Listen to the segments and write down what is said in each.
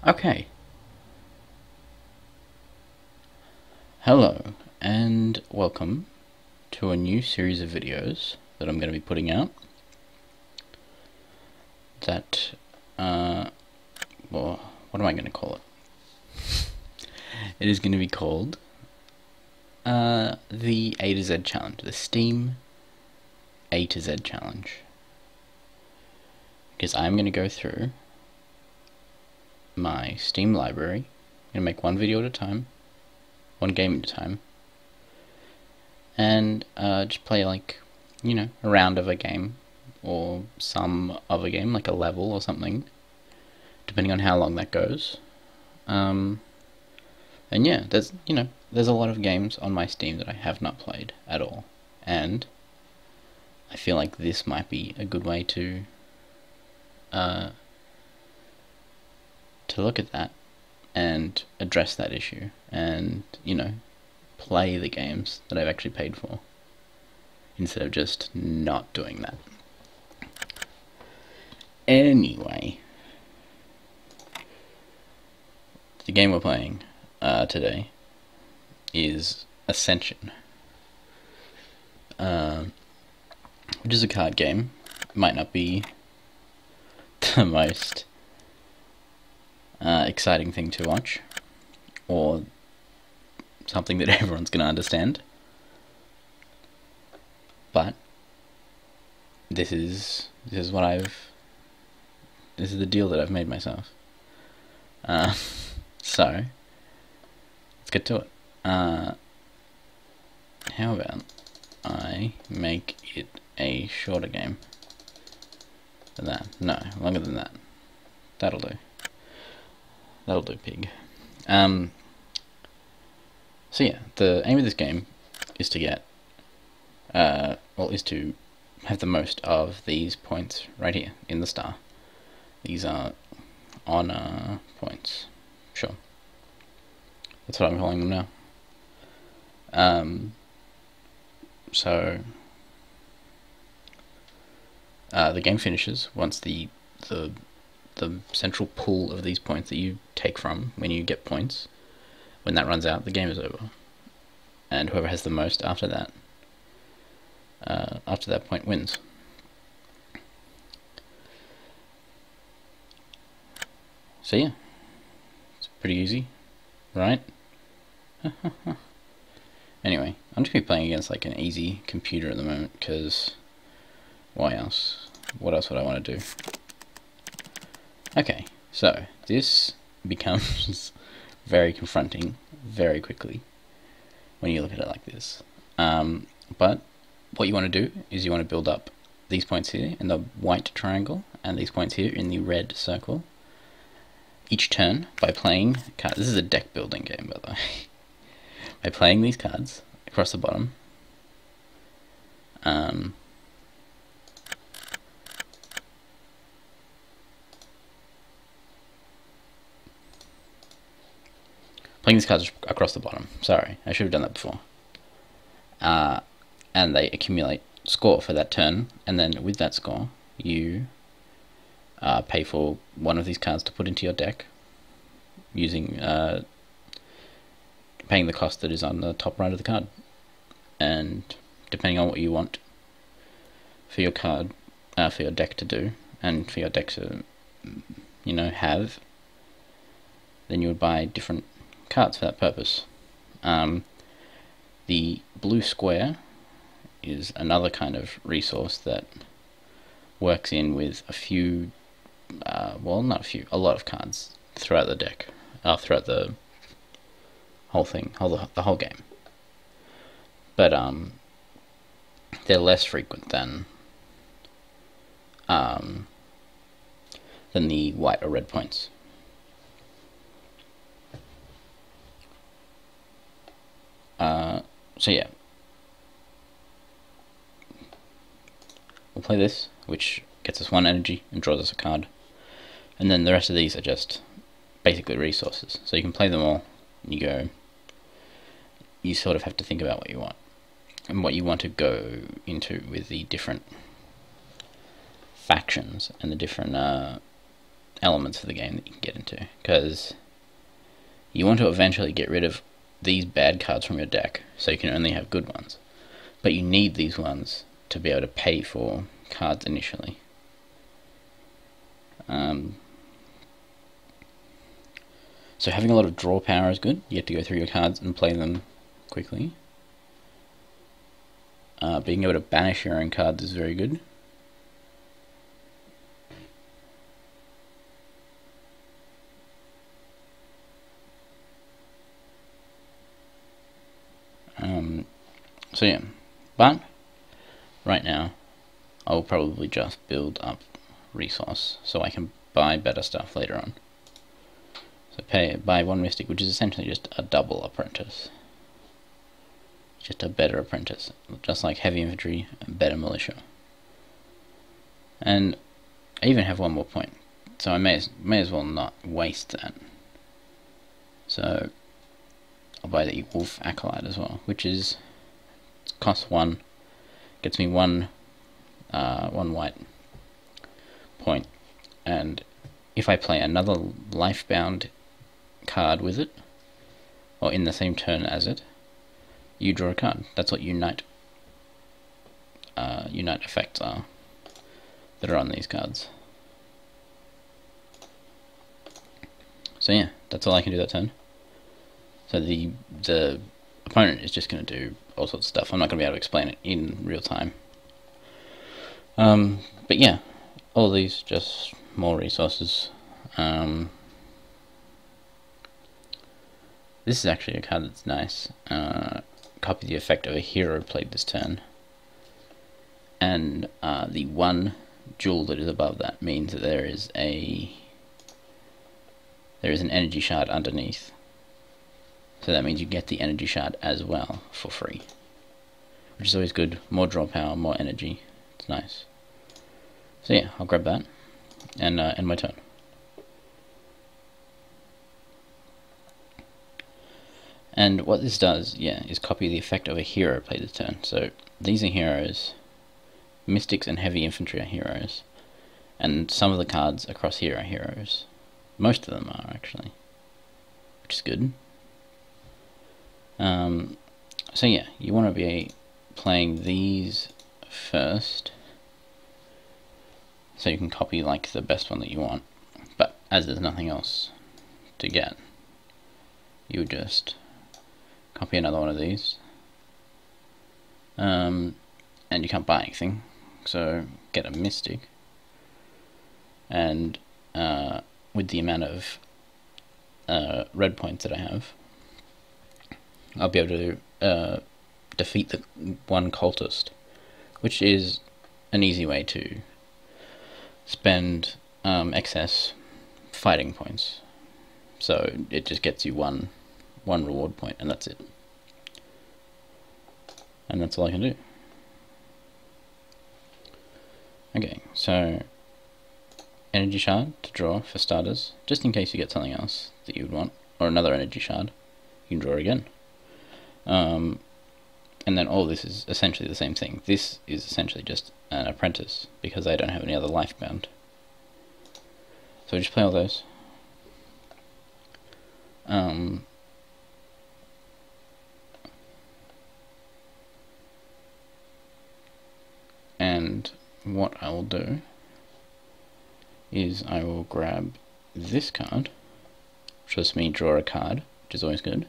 Okay, hello and welcome to a new series of videos that I'm going to be putting out that, well, what am I going to call it? It is going to be called the A to Z Challenge, the Steam A to Z Challenge, because I'm going to go through my Steam library. I'm going to make one video at a time, one game at a time, and just play a round of a game or some of a game, like a level or something, depending on how long that goes. And yeah, there's a lot of games on my Steam that I have not played at all, and I feel like this might be a good way to look at that and address that issue, and play the games that I've actually paid for, instead of just not doing that. Anyway, the game we're playing today is Ascension, which is a card game. It might not be the most exciting thing to watch, or something that everyone's going to understand, but this is the deal that I've made myself. So let's get to it. How about I make it a shorter game than that? No, longer than that. That'll do. That'll do, pig. So yeah, the aim of this game is to get, is to have the most of these points right here in the star. These are honor points. Sure. That's what I'm calling them now. So the game finishes once the central pool of these points that you take from when you get points, when that runs out, the game is over, and whoever has the most after that point wins. So yeah, it's pretty easy, right? Anyway, I'm just gonna be playing against like an easy computer at the moment, because why else? What else would I want to do? Okay, so this becomes very confronting very quickly when you look at it like this. But what you want to do is you want to build up these points here in the white triangle and these points here in the red circle each turn by playing cards. This is a deck building game, by the way. By playing these cards across the bottom. Playing these cards across the bottom. Sorry, I should have done that before. And they accumulate score for that turn, and then with that score, you pay for one of these cards to put into your deck, using paying the cost that is on the top right of the card. And depending on what you want for your card, for your deck to do, and for your deck to, have, then you would buy different cards for that purpose. The blue square is another kind of resource that works in with a few, not a few, a lot of cards throughout the deck, throughout the whole thing, the whole game. But they're less frequent than the white or red points. So yeah, we'll play this, which gets us one energy and draws us a card, and then the rest of these are just basically resources. So you can play them all, and you sort of have to think about what you want, and what you want to go into with the different factions and the different elements of the game that you can get into, because you want to eventually get rid of these bad cards from your deck so you can only have good ones, but you need these ones to be able to pay for cards initially. So having a lot of draw power is good. You get to go through your cards and play them quickly. Being able to banish your own cards is very good. So yeah, but right now I'll probably just build up resource so I can buy better stuff later on. So buy one mystic, which is essentially just a double apprentice. Just a better apprentice, just like heavy infantry and better militia. And I even have one more point, so I may as well not waste that. So I'll buy the Wolf Acolyte as well, which is costs 1, gets me one white point, and if I play another Lifebound card with it, or in the same turn as it, you draw a card. That's what unite effects are that are on these cards. So yeah, that's all I can do that turn. So the opponent is just going to do all sorts of stuff. I'm not going to be able to explain it in real time. But yeah, all these just more resources. This is actually a card that's nice. Copy the effect of a hero played this turn. And the one jewel that is above that means that there is an energy shard underneath. So that means you get the energy shard as well for free, which is always good. More draw power, more energy. It's nice. So yeah, I'll grab that and end my turn. And what this does, yeah, is copy the effect of a hero played this turn. So these are heroes. Mystics and heavy infantry are heroes, and some of the cards across here are heroes. Most of them are, actually, which is good. So yeah, you want to be playing these first, so you can copy like the best one that you want. But as there's nothing else to get, you would just copy another one of these, and you can't buy anything, so get a mystic, and with the amount of red points that I have, I'll be able to defeat the one cultist, which is an easy way to spend excess fighting points. So it just gets you one reward point, and that's it. And that's all I can do. Okay, so energy shard to draw for starters, just in case you get something else that you would want, or another energy shard, you can draw again. And then all this is essentially the same thing. This is essentially just an apprentice, because I don't have any other Lifebound. So I just play all those. And what I will do is I will grab this card, which lets me draw a card, which is always good.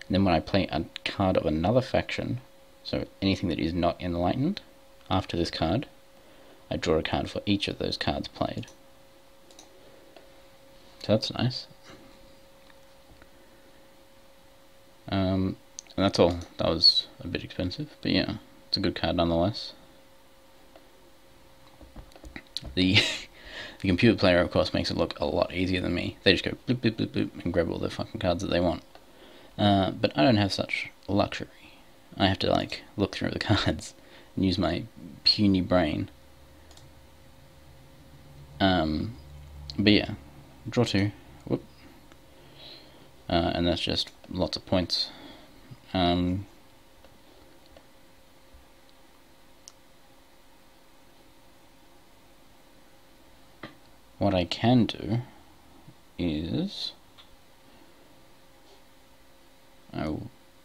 And then when I play a card of another faction, so anything that is not enlightened, after this card, I draw a card for each of those cards played. So that's nice. And that's all. That was a bit expensive, but yeah, it's a good card nonetheless. The computer player, of course, makes it look a lot easier than me. They just go bloop, bloop, bloop, bloop, and grab all the fucking cards that they want. But I don't have such luxury. I have to like look through the cards and use my puny brain. But yeah, draw 2. Whoop. And that's just lots of points. what I can do is I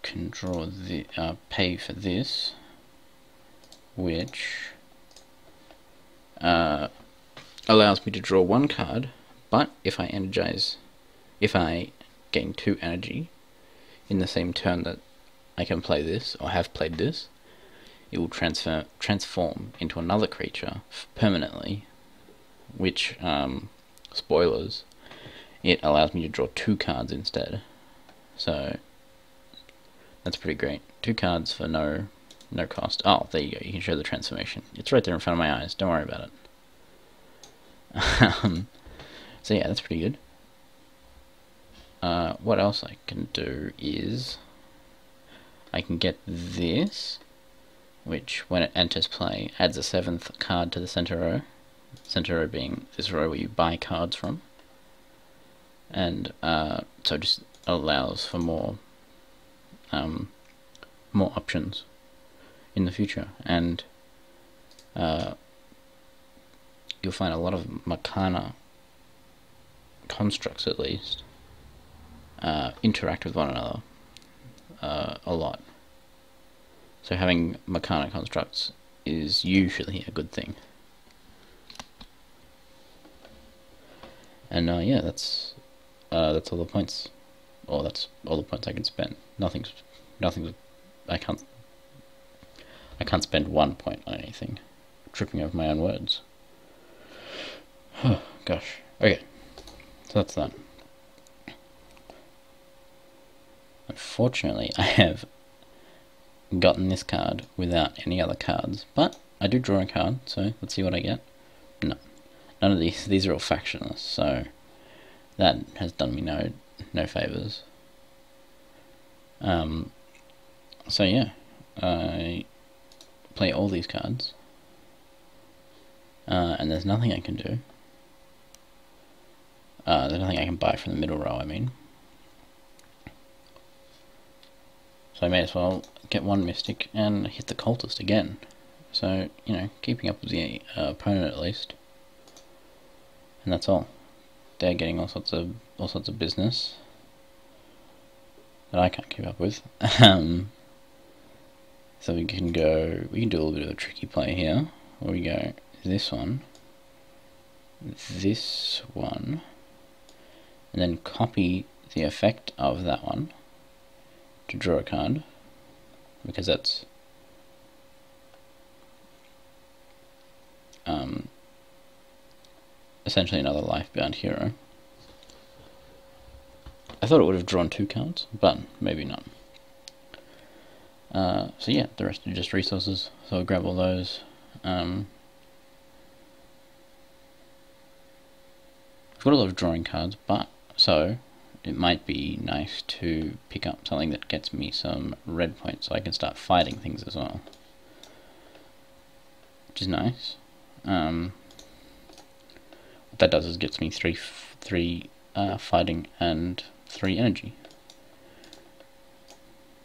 can draw the pay for this, which allows me to draw one card, but if I gain 2 energy in the same turn that I can play this or have played this, it will transform into another creature permanently, which, spoilers, it allows me to draw 2 cards instead. So that's pretty great. 2 cards for no cost. Oh, there you go. You can show the transformation. It's right there in front of my eyes. Don't worry about it. So yeah, that's pretty good. What else I can do is I can get this, which when it enters play adds a 7th card to the center row. Center row being this row where you buy cards from, and so it just allows for more options in the future, and you'll find a lot of Makana constructs, at least, interact with one another a lot. So having Makana constructs is usually a good thing. And yeah, that's all the points. Or that's all the points I can spend. Nothing's. I can't spend 1 point on anything. Tripping over my own words. Gosh. Okay. So that's that. Unfortunately, I have gotten this card without any other cards, but I do draw a card, so let's see what I get. No. None of these are all factionless, so that has done me no favours. So yeah, I play all these cards, and there's nothing I can do. There's nothing I can buy from the middle row, I mean. So I may as well get 1 Mystic and hit the Cultist again. So, you know, keeping up with the opponent at least. And that's all. They're getting all sorts of business that I can't keep up with. So we can do a little bit of a tricky play here, where we go this one, and then copy the effect of that one to draw a card, because that's essentially another life-bound hero. I thought it would have drawn 2 cards, but maybe not. So yeah, the rest are just resources, so I'll grab all those. I've got a lot of drawing cards, but so it might be nice to pick up something that gets me some red points so I can start fighting things as well, which is nice. What that does is gets me three fighting and 3 energy.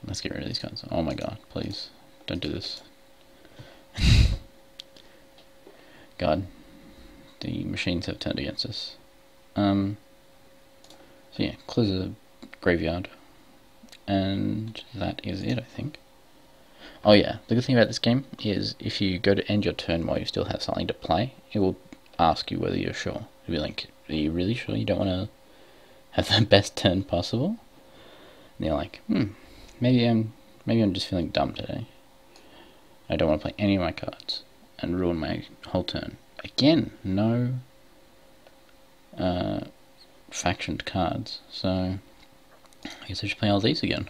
Let's get rid of these cards. Oh my god, please don't do this. God, the machines have turned against us. So yeah, close the graveyard, and that is it, I think. Oh yeah, the good thing about this game is if you go to end your turn while you still have something to play, it will ask you whether you're sure. It'll be like, are you really sure you don't want to have the best turn possible? And you're like, maybe I'm just feeling dumb today. I don't want to play any of my cards and ruin my whole turn. Again, no factioned cards, so I guess I should play all these again.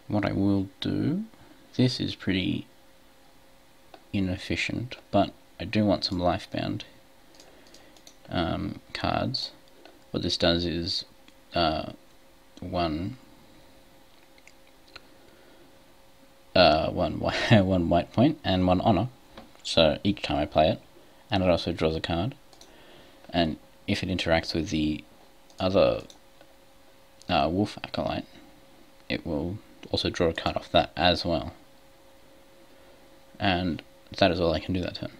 What I will do, this is pretty inefficient, but I do want some lifebound cards. What this does is one white point and 1 honor, so each time I play it, and it also draws a card, and if it interacts with the other wolf acolyte, it will also draw a card off that as well. And that is all I can do that turn.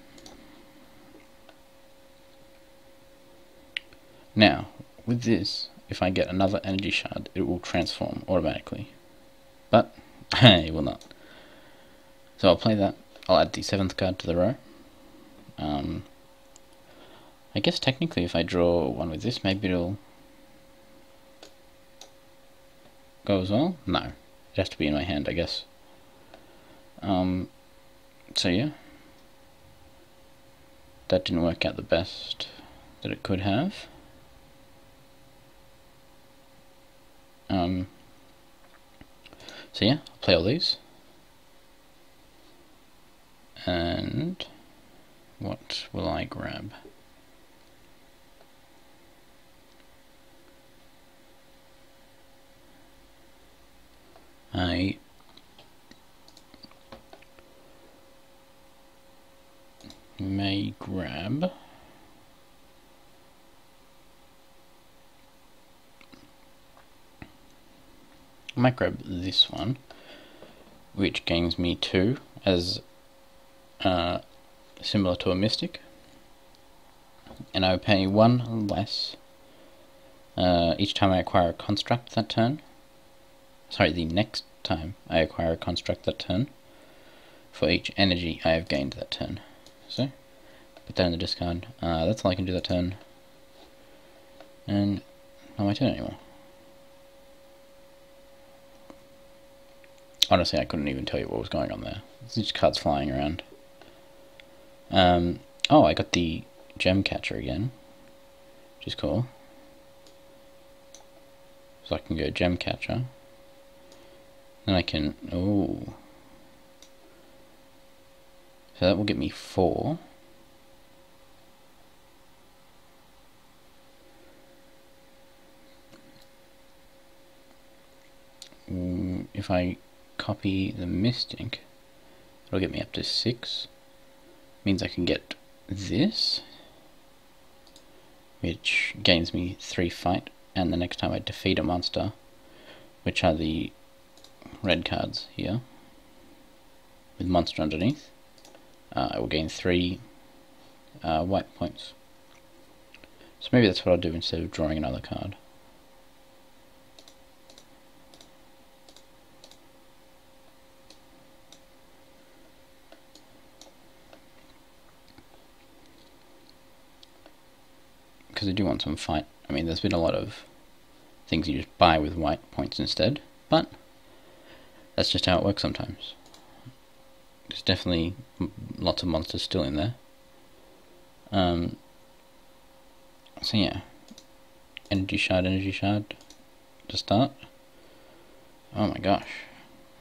Now, with this, if I get another energy shard, it will transform automatically. But, it will not. So I'll play that. I'll add the 7th card to the row. I guess technically if I draw one with this, maybe it'll go as well? No. It has to be in my hand, I guess. So yeah. That didn't work out the best that it could have. So yeah, I'll play all these. And what will I grab? I may grab this one, which gains me 2 as similar to a mystic, and I will pay 1 less each time I acquire a construct that turn. Sorry, the next time I acquire a construct that turn, for each energy I have gained that turn. So, put that in the discard. That's all I can do that turn. And not my turn anymore. Honestly, I couldn't even tell you what was going on there. It's just cards flying around. Oh, I got the gem catcher again, which is cool. So I can go gem catcher. Then I can, oh. So that will get me 4. If I copy the Mystic, it'll get me up to 6. Means I can get this, which gains me 3 fight, and the next time I defeat a monster, which are the red cards here, with monster underneath, I will gain 3 white points. So maybe that's what I'll do instead of drawing another card. Because I do want some fight. I mean, there's been a lot of things you just buy with white points instead, but that's just how it works sometimes. There's definitely lots of monsters still in there. So yeah, energy shard to start. Oh my gosh,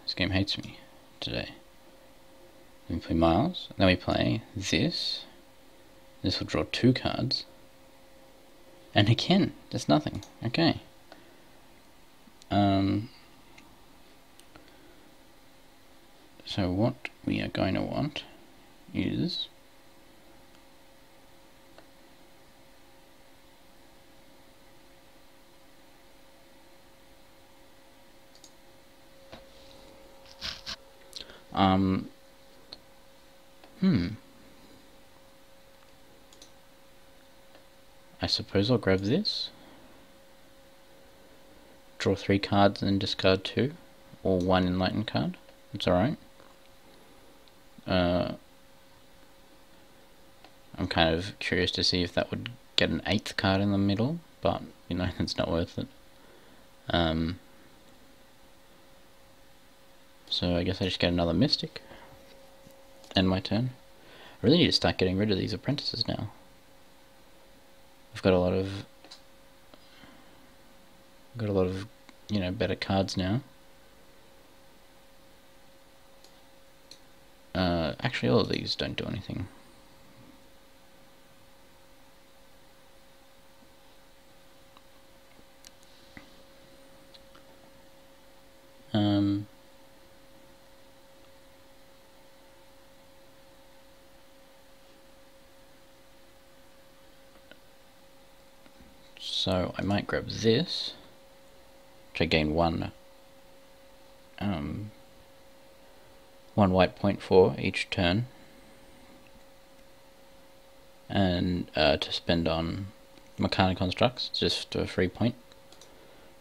this game hates me today. Then we play Miles, then we play this. This will draw 2 cards. And again, there's nothing. Okay. So what we are going to want is I suppose I'll grab this, draw 3 cards and discard 2, or 1 enlightened card. It's alright. I'm kind of curious to see if that would get an 8th card in the middle, but you know, it's not worth it. So I guess I just get another Mystic. End my turn. I really need to start getting rid of these apprentices now. I've got a lot of you know, better cards now. Actually, all of these don't do anything. So I might grab this, which I gain 1 white point for each turn. and to spend on Mechanic Constructs, just a free point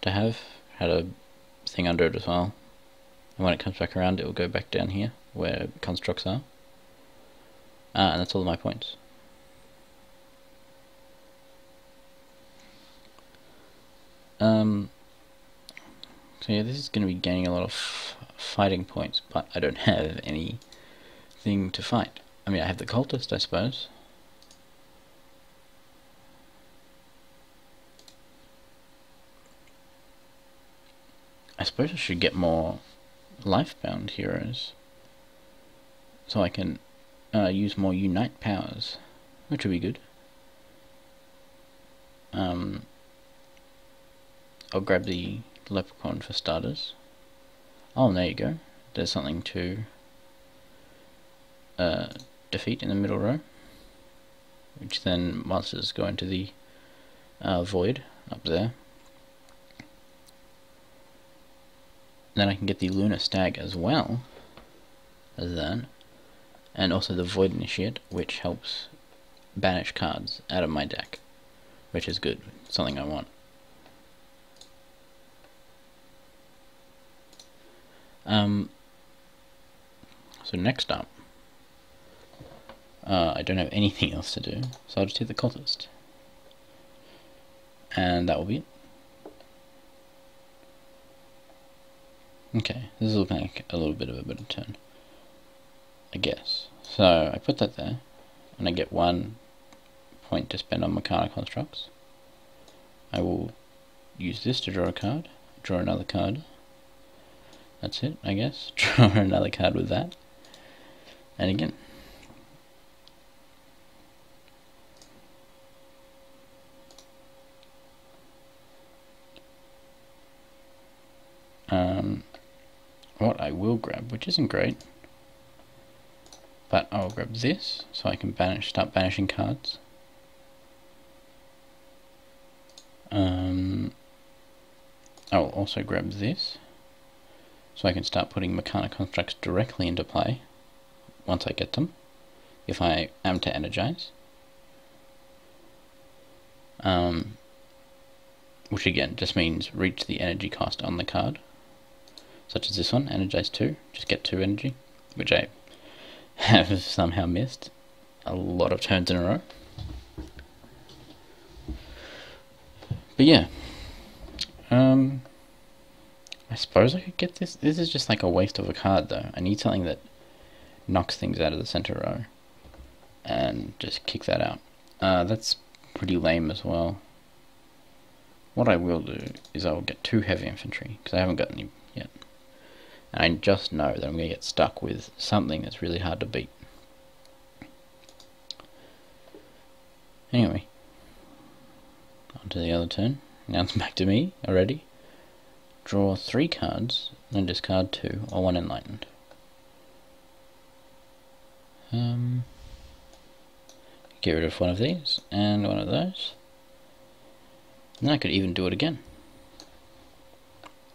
to have. Had a thing under it as well, and when it comes back around it will go back down here where constructs are, and that's all of my points. So yeah, this is going to be gaining a lot of fighting points, but I don't have anything to fight. I mean, I have the cultist, I suppose. I suppose I should get more life-bound heroes, so I can use more unite powers, which would be good. I'll grab the leprechaun for starters. Oh, and there you go. There's something to defeat in the middle row, which then monsters go into the void up there. Then I can get the Lunar Stag as well as that, and also the Void Initiate, which helps banish cards out of my deck, which is good, something I want. So next up, I don't have anything else to do, so I'll just hit the cultist, and that will be it. Okay, this is looking like a little bit of a better turn, I guess. So I put that there, and I get 1 point to spend on Mechanic Constructs. I will use this to draw a card, draw another card. That's it, I guess. Draw another card with that. And again. What I will grab, which isn't great, but I'll grab this so I can start banishing cards. I'll also grab this so I can start putting Mechanic Constructs directly into play once I get them, if I am to energize. Which again just means reach the energy cost on the card, such as this one, energize 2, just get 2 energy, which I have somehow missed a lot of turns in a row. But yeah, I suppose I could get this. This is just like a waste of a card though. I need something that knocks things out of the center row and just kick that out. That's pretty lame as well. What I will do is I will get 2 heavy infantry, because I haven't got any yet. And I just know that I'm going to get stuck with something that's really hard to beat. Anyway, on to the other turn. Now it's back to me already. Draw 3 cards, then discard 2, or 1 enlightened. Get rid of one of these, and one of those. And then I could even do it again.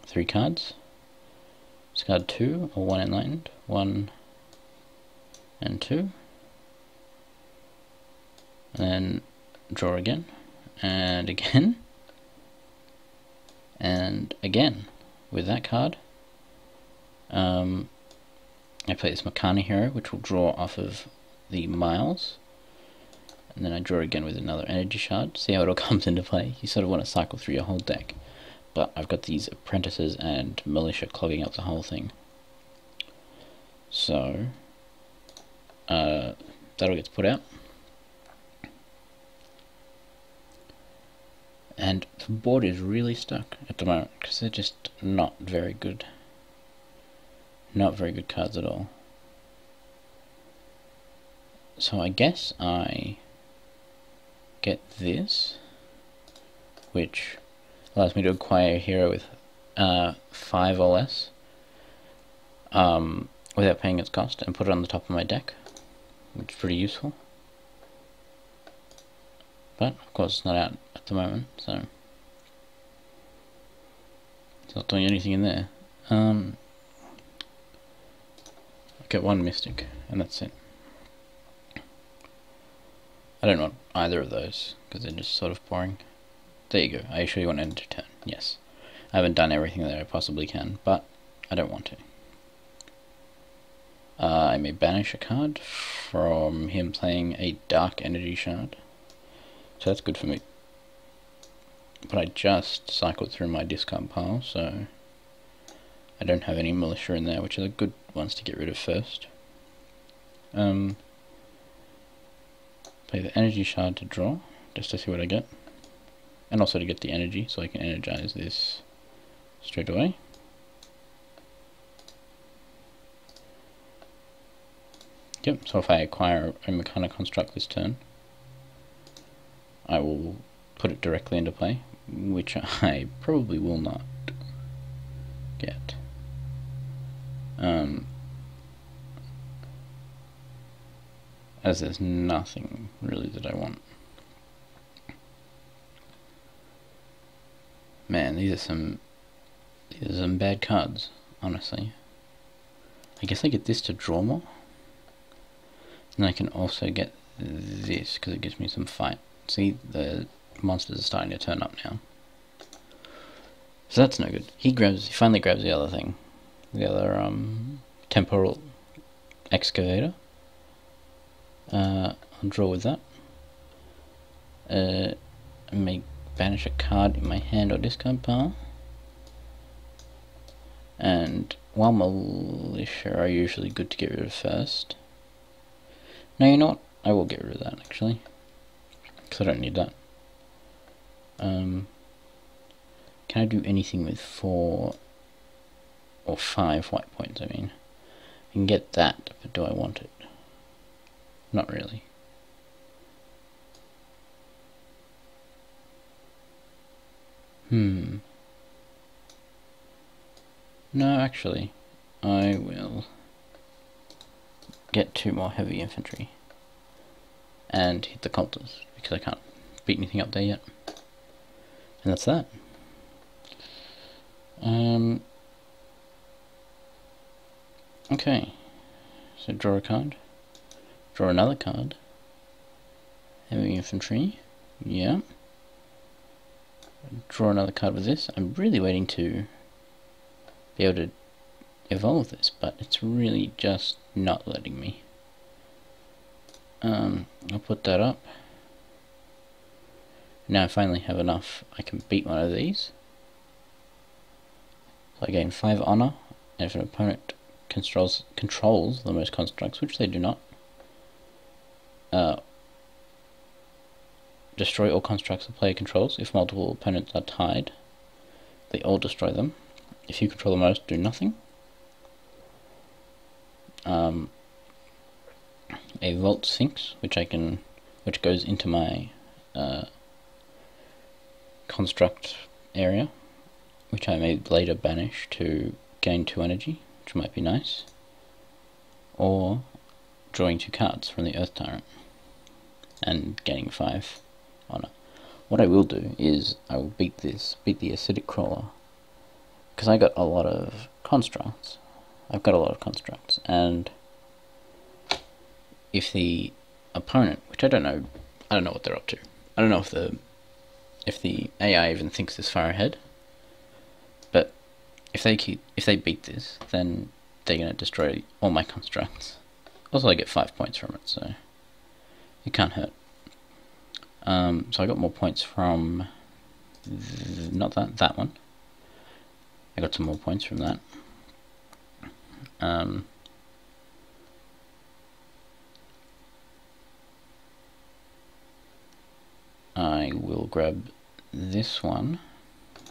3 cards. Discard 2 or 1 enlightened. 1 and 2. And then draw again. And again. And again. With that card. I play this Makani hero, which will draw off of the Miles. And then I draw again with another energy shard. See how it all comes into play? You sort of want to cycle through your whole deck. But I've got these apprentices and militia clogging up the whole thing. So that'll get put out. And the board is really stuck at the moment because they're just not very good. Not very good cards at all. So I guess I get this, which allows me to acquire a hero with 5 or less without paying its cost, and put it on the top of my deck, which is pretty useful. But of course it's not out at the moment, so it's not doing anything in there. I get 1 mystic, and that's it. I don't want either of those, because they're just sort of boring. There you go. Are you sure you want to end your turn? Yes. I haven't done everything that I possibly can, but I don't want to. I may banish a card from him playing a Dark Energy Shard. So that's good for me. But I just cycled through my discard pile, so I don't have any Militia in there, which are the good ones to get rid of first. Play the Energy Shard to draw, just to see what I get. And also to get the energy, so I can energize this straight away. Yep, so if I acquire a Mechanic Construct this turn, I will put it directly into play, which I probably will not get. As there's nothing really that I want. Man, these are some bad cards, honestly. I guess I get this to draw more. And I can also get this, because it gives me some fight. See, the monsters are starting to turn up now. So that's no good. He finally grabs the other thing. The other, temporal excavator. I'll draw with that. I may banish a card in my hand or discard pile. And while Militia are usually good to get rid of first. No, you know what? I will get rid of that, actually. Because I don't need that. Can I do anything with 4 or 5 white points, I mean? I can get that, but do I want it? Not really. No, actually, I will get 2 more heavy infantry and hit the cultists, because I can't beat anything up there yet. And that's that. Okay, so draw a card, draw another card, heavy infantry, yeah. Draw another card with this. I'm really waiting to be able to evolve this, but it's really just not letting me. I'll put that up. Now I finally have enough. I can beat one of these. So I gain 5 honor, and if an opponent controls the most constructs, which they do not, destroy all constructs the player controls. If multiple opponents are tied, they all destroy them. If you control the most, do nothing. A Vault Sphinx, which goes into my construct area, which I may later banish to gain 2 energy, which might be nice. Or drawing 2 cards from the Earth Tyrant and gaining 5 honor. What I will do is I will beat the Acidic Crawler, because I got a lot of constructs. I've got a lot of constructs, and if the opponent, which I don't know what they're up to. I don't know if the AI even thinks this far ahead. But if they beat this, then they're gonna destroy all my constructs. Also, I get 5 points from it, so it can't hurt. So I got more points from not that one. I got some more points from that. I will grab this one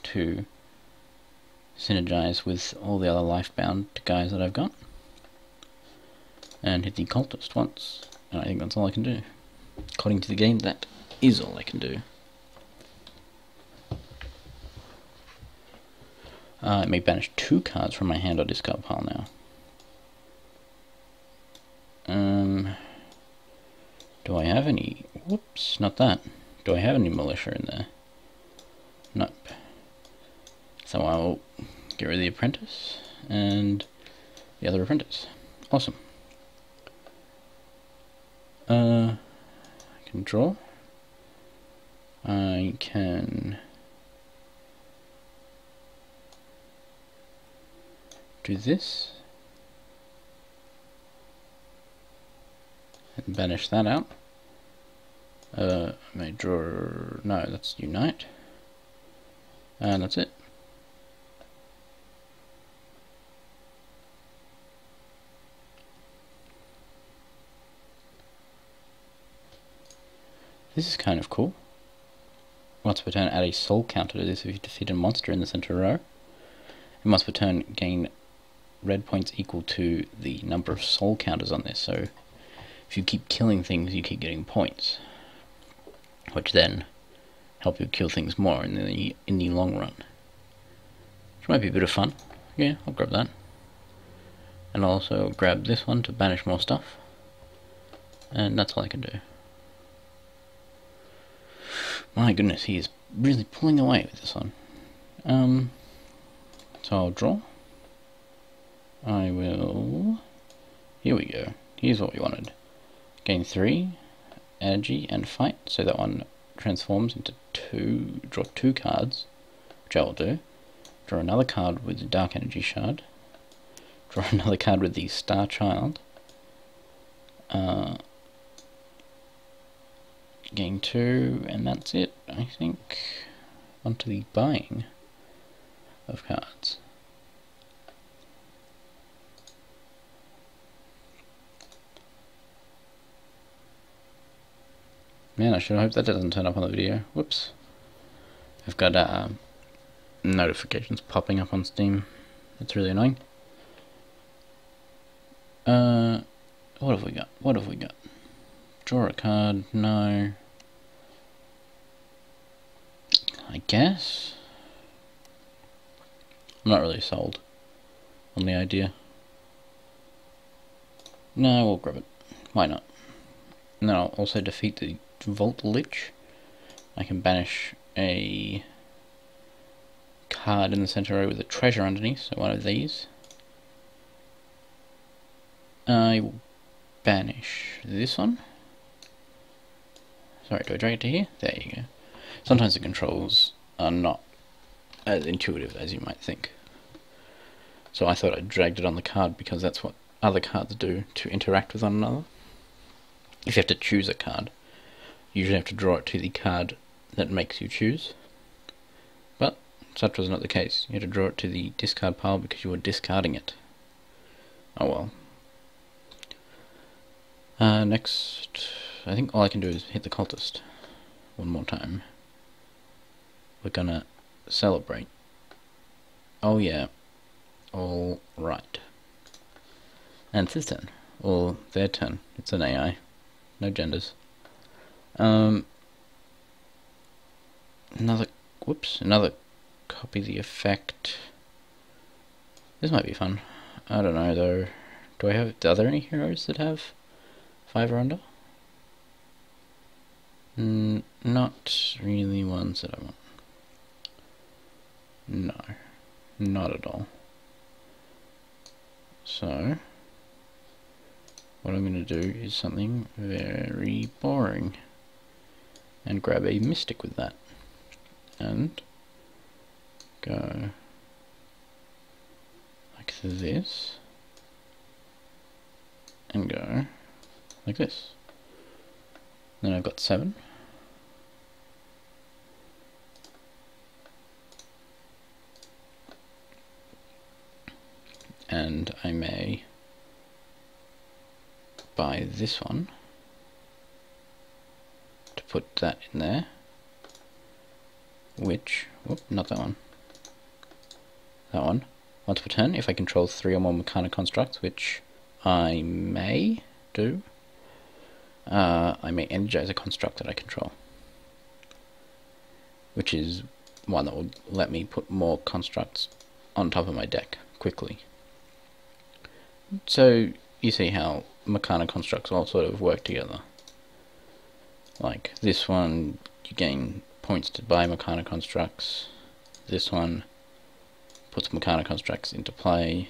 to synergize with all the other lifebound guys that I've got, and hit the cultist once, and I think that's all I can do. According to the game, that is all I can do. I may banish 2 cards from my hand or discard pile now. Do I have any? Whoops, not that. Do I have any militia in there? Nope. So I'll get rid of the apprentice and the other apprentice. Awesome. I can draw. I can do this and banish that out. I may draw, no, that's unite, and that's it. This is kind of cool. Once per turn, add a soul counter to this if you defeat a monster in the center row. And once per turn, gain red points equal to the number of soul counters on this. So if you keep killing things, you keep getting points, which then help you kill things more in the long run. Which might be a bit of fun. Yeah, I'll grab that. And I'll also grab this one to banish more stuff. And that's all I can do. My goodness, he is really pulling away with this one. So I'll draw. I will... Here we go. Here's what we wanted. Gain 3 energy and fight, so that one transforms into 2. Draw 2 cards, which I will do. Draw another card with the Dark Energy Shard. Draw another card with the Star Child. Gain 2, and that's it, I think. Onto the buying of cards. Man, I should hope that doesn't turn up on the video. Whoops. I've got notifications popping up on Steam. It's really annoying. What have we got? What have we got? Draw a card, no. I guess. I'm not really sold on the idea. No, we'll grab it. Why not? And then I'll also defeat the Vault Lich. I can banish a card in the center row with a treasure underneath, so one of these. I will banish this one. Sorry, do I drag it to here? There you go. Sometimes the controls are not as intuitive as you might think. So I thought I dragged it on the card because that's what other cards do to interact with one another. If you have to choose a card, you usually have to draw it to the card that makes you choose. But such was not the case. You had to draw it to the discard pile because you were discarding it. Oh well. Next, I think all I can do is hit the cultist one more time. We're gonna celebrate. Oh yeah. All right. And it's his turn. Or their turn. It's an AI. No genders. Another copy the effect. This might be fun. I don't know though. Are there any heroes that have 5 or under? Not really ones that I want. No. Not at all. So what I'm going to do is something very boring and grab a mystic with that and go like this and go like this. Then I've got 7. And I may buy this one to put that in there, which, not that one, that one. Once per turn, if I control 3 or more Meccanic constructs, which I may do, I may energize a construct that I control, which is one that will let me put more constructs on top of my deck quickly. So you see how Meccanic constructs all sort of work together. Like this one, you gain points to buy Meccanic constructs. This one puts Meccanic constructs into play.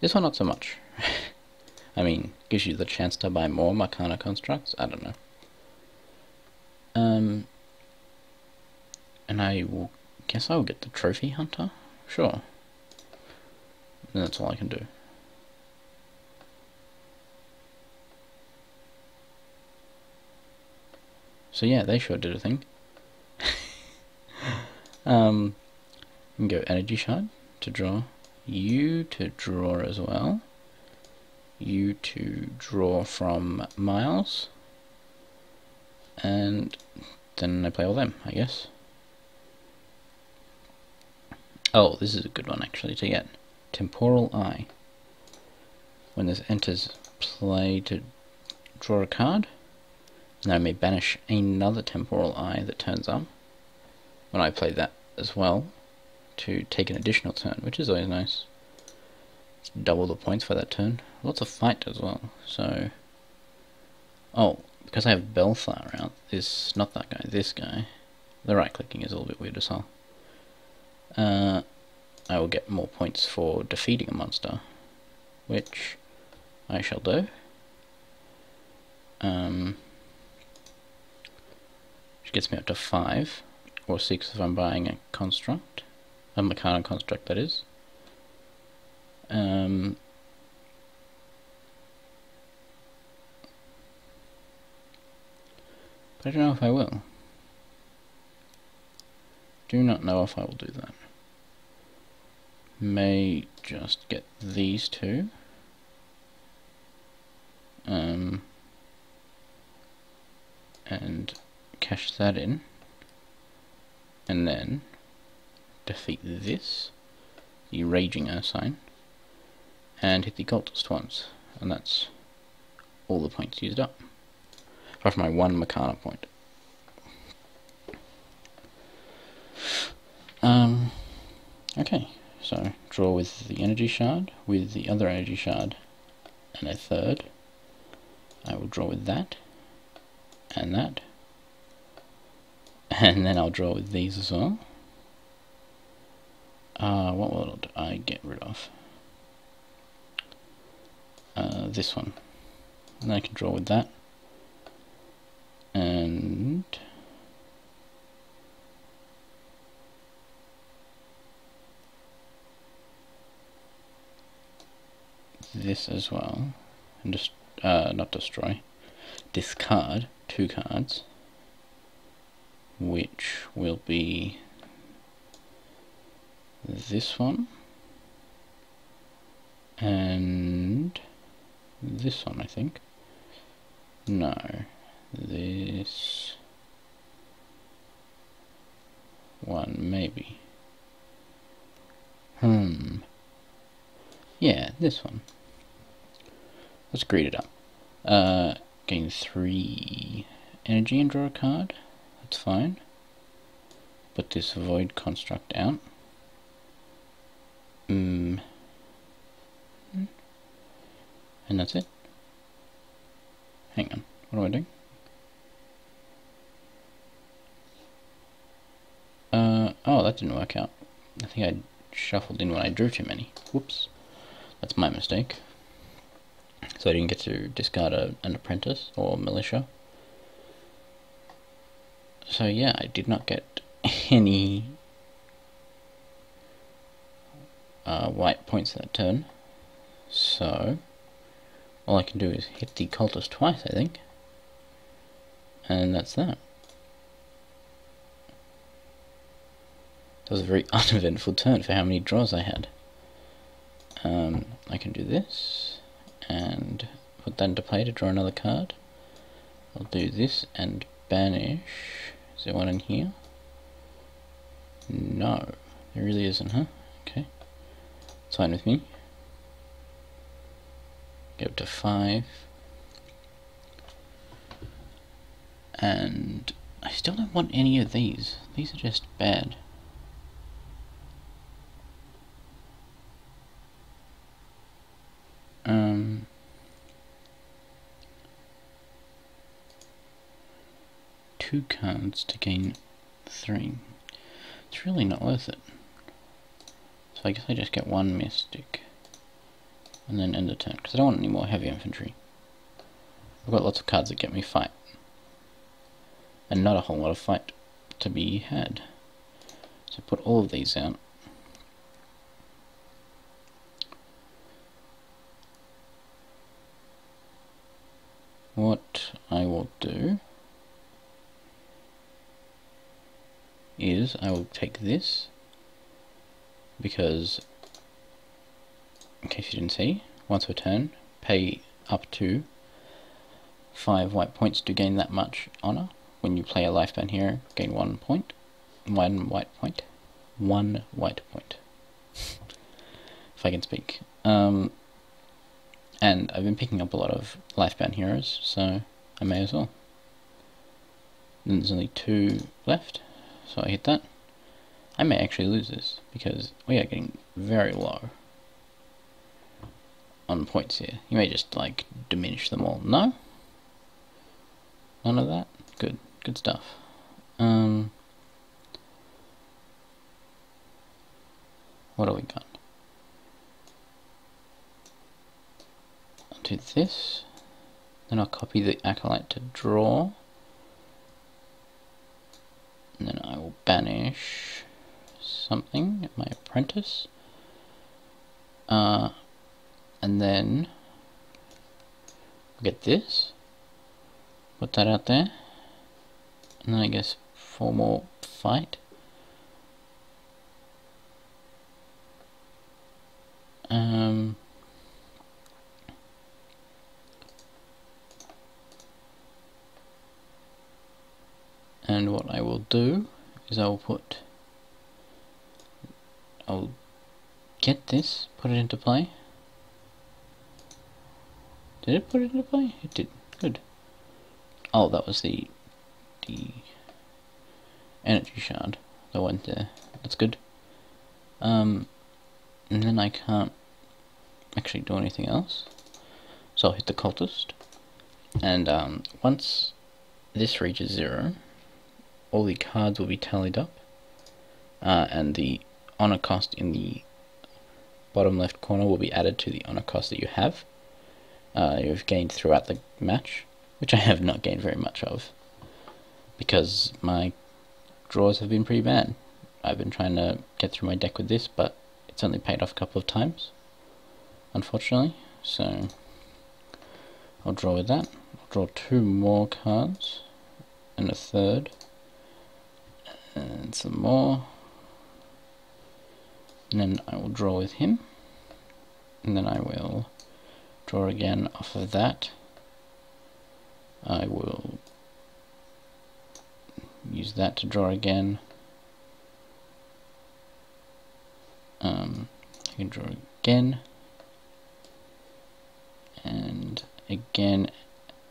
This one not so much. I mean, gives you the chance to buy more Meccanic constructs. I don't know. And I will guess I will get the trophy hunter. Sure. And that's all I can do. So yeah, they sure did a thing. You can go energy shard to draw. You to draw as well. You to draw from Miles. And then I play all them, I guess. Oh, this is a good one actually to get. Temporal Eye. When this enters play to draw a card, then I may banish another Temporal Eye that turns up. When I play that as well, to take an additional turn, which is always nice. It's double the points for that turn. Lots of fight as well, so... Oh, because I have Belthar out, this, not that guy, this guy, the right clicking is a little bit weird as well. I will get more points for defeating a monster, which I shall do. Which gets me up to 5, or 6 if I'm buying a construct, a Meccano construct that is. But I don't know if I will. Do not know if I will do that. May just get these two. And cash that in. And then defeat this, the Raging Ursine, and hit the Cultist once. And that's all the points used up. Apart from my 1 Meccano point. Okay, so draw with the energy shard, with the other energy shard, and a third. I will draw with that, and that, and then I'll draw with these as well. What will I get rid of? This one. And then I can draw with that. And this as well, and just not destroy, discard 2 cards, which will be this one and this one, I think. No, this one maybe. Yeah, this one. Let's grade it up. Gain 3 energy and draw a card. That's fine. Put this void construct out. And that's it. Hang on, what do I do? Oh, that didn't work out. I think I shuffled in when I drew too many. Whoops. That's my mistake. So I didn't get to discard an apprentice or militia. So yeah, I did not get any white points that turn. So all I can do is hit the cultist twice, I think. And that's that. That was a very uneventful turn for how many draws I had. I can do this and put that into play to draw another card. I'll do this and banish. Is there one in here? No, there really isn't, huh? Okay, it's fine with me. Go up to 5. And I still don't want any of these. These are just bad. Two cards to gain 3. It's really not worth it. So I guess I just get 1 Mystic and then end the turn, because I don't want any more heavy infantry. I've got lots of cards that get me fight. and not a whole lot of fight to be had. So put all of these out. What I will do is I will take this, because in case you didn't see, once per turn, pay up to 5 white points to gain that much honor. When you play a lifebound hero, gain 1 point, 1 white point, 1 white point. If I can speak. And I've been picking up a lot of lifebound heroes, so I may as well. And there's only 2 left, so I hit that. I may actually lose this, because we are getting very low on points here. You may just, like, diminish them all. No? None of that? Good. Good stuff. What do we got? I'll do this. Then I'll copy the Acolyte to draw. And then I will banish something, my apprentice. And then get this. Put that out there. And then I guess 4 more fight. And what I will do is I'll get this, put it into play. Did it put it into play? It did. Good. Oh, that was the energy shard that went there. That's good. And then I can't actually do anything else. So I'll hit the cultist. And once this reaches 0, all the cards will be tallied up. And the honor cost in the bottom left corner will be added to the honor cost that you have. You've gained throughout the match, which I have not gained very much of, because my draws have been pretty bad. I've been trying to get through my deck with this, but it's only paid off a couple of times, unfortunately. So I'll draw with that. I'll draw 2 more cards, and a third, and some more, and then I will draw with him, and then I will draw again off of that. I will use that to draw again. I can draw again, and again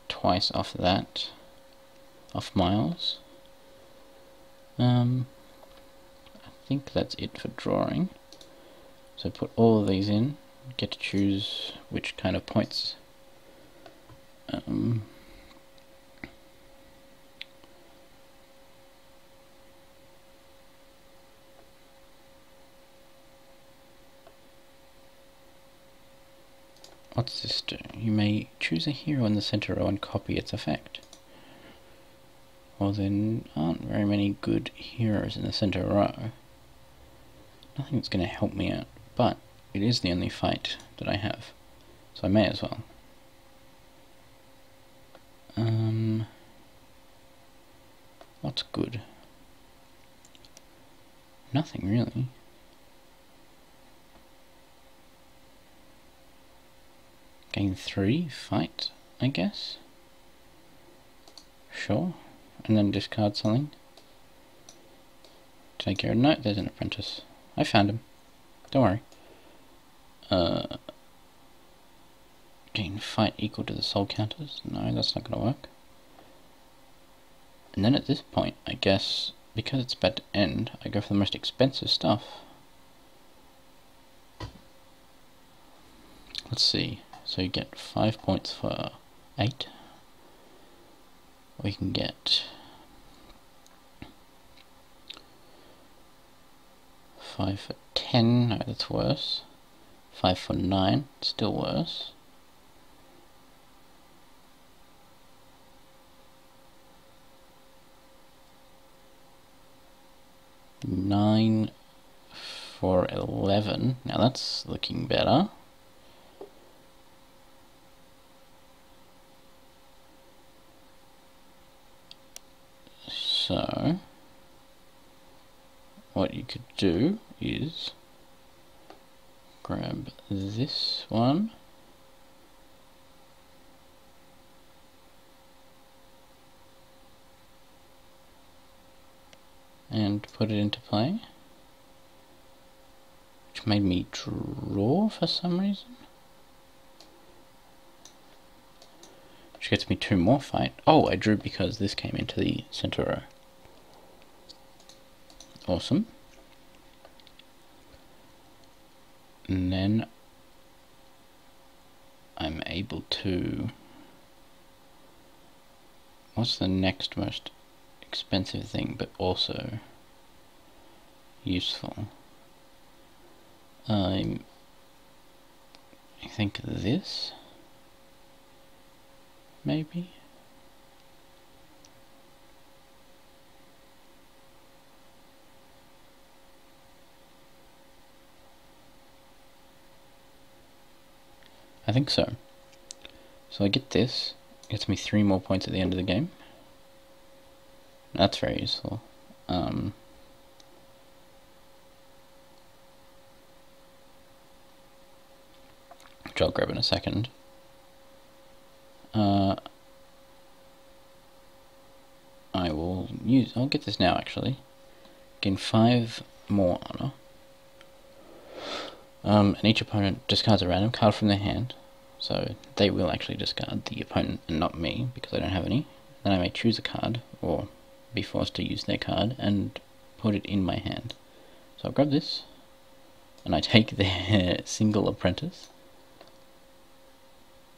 twice off that, off Miles. I think that's it for drawing. So put all of these in, get to choose which kind of points. What's this do? You may choose a hero in the center row and copy its effect. Well, there aren't very many good heroes in the center row. Nothing that's going to help me out, but it is the only fight that I have, so I may as well. What's good? Nothing really. Gain 3, fight, I guess. Sure. And then discard something. Take care of no, there's an apprentice. I found him. Don't worry. Gain fight equal to the soul counters. No, that's not gonna work. And then at this point, I guess, because it's about to end, I go for the most expensive stuff. Let's see. So you get 5 points for 8. We can get 5 for 10, no, that's worse. 5 for 9, still worse. 9 for 11. Now that's looking better. So what you could do is grab this one and put it into play, which made me draw for some reason, which gets me 2 more fight. Oh, I drew because this came into the center row. Awesome. And then I'm able to, what's the next most expensive thing but also useful? I think this, maybe? I think so. So I get this, gets me 3 more points at the end of the game. That's very useful. Which I'll grab in a second. I'll get this now actually. Gain 5 more honor. And each opponent discards a random card from their hand. So they will actually discard the opponent and not me because I don't have any. Then I may choose a card or be forced to use their card and put it in my hand. So I'll grab this and I take their single apprentice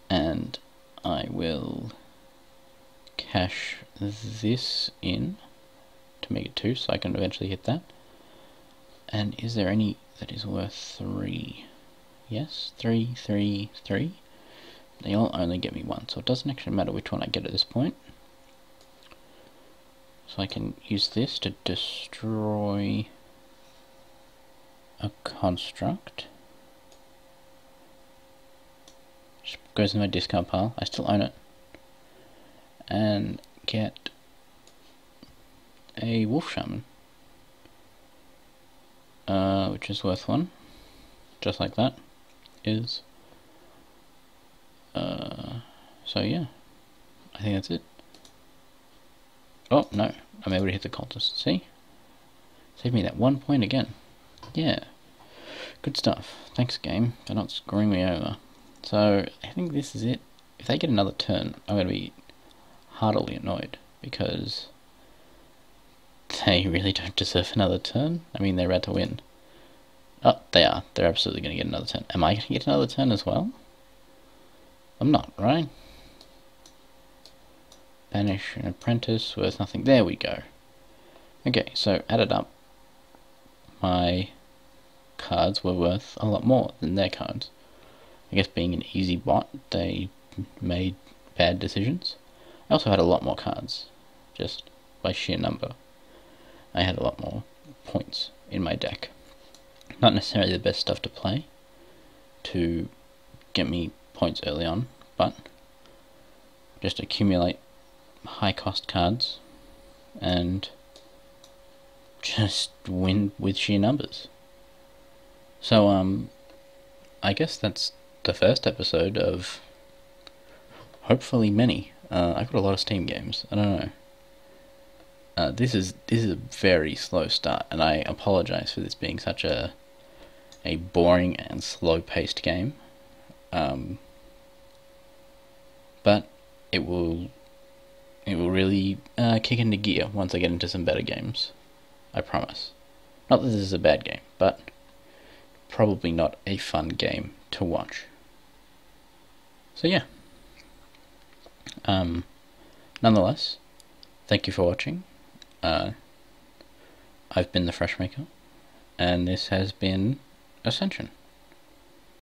and I will cash this in to make it 2 so I can eventually hit that. And is there any that is worth 3? Yes, 3, 3, 3. They all only get me 1, so it doesn't actually matter which one I get at this point. So I can use this to destroy a construct. Just goes in my discard pile. I still own it. And get a wolf shaman. Which is worth 1. Just like that. So yeah. I think that's it. Oh, no. I'm able to hit the cultist. See? Save me that 1 point again. Yeah. Good stuff. Thanks, game, for not screwing me over. So, I think this is it. If they get another turn, I'm going to be heartily annoyed, because they really don't deserve another turn. I mean, they're about to win. Oh, they are. They're absolutely going to get another turn. Am I going to get another turn as well? I'm not, right? Banish an apprentice, worth nothing. There we go. Okay, so added up, my cards were worth a lot more than their cards. I guess being an easy bot, they made bad decisions. I also had a lot more cards, just by sheer number. I had a lot more points in my deck. Not necessarily the best stuff to play to get me points early on, but just accumulate high cost cards and just win with sheer numbers. So I guess that's the first episode of hopefully many. I've got a lot of Steam games. I don't know. This is a very slow start, and I apologize for this being such a boring and slow paced game. But it will really kick into gear once I get into some better games. I promise. Not that this is a bad game, but probably not a fun game to watch. So yeah. Nonetheless, thank you for watching. I've been the Freshmaker, and this has been Ascension.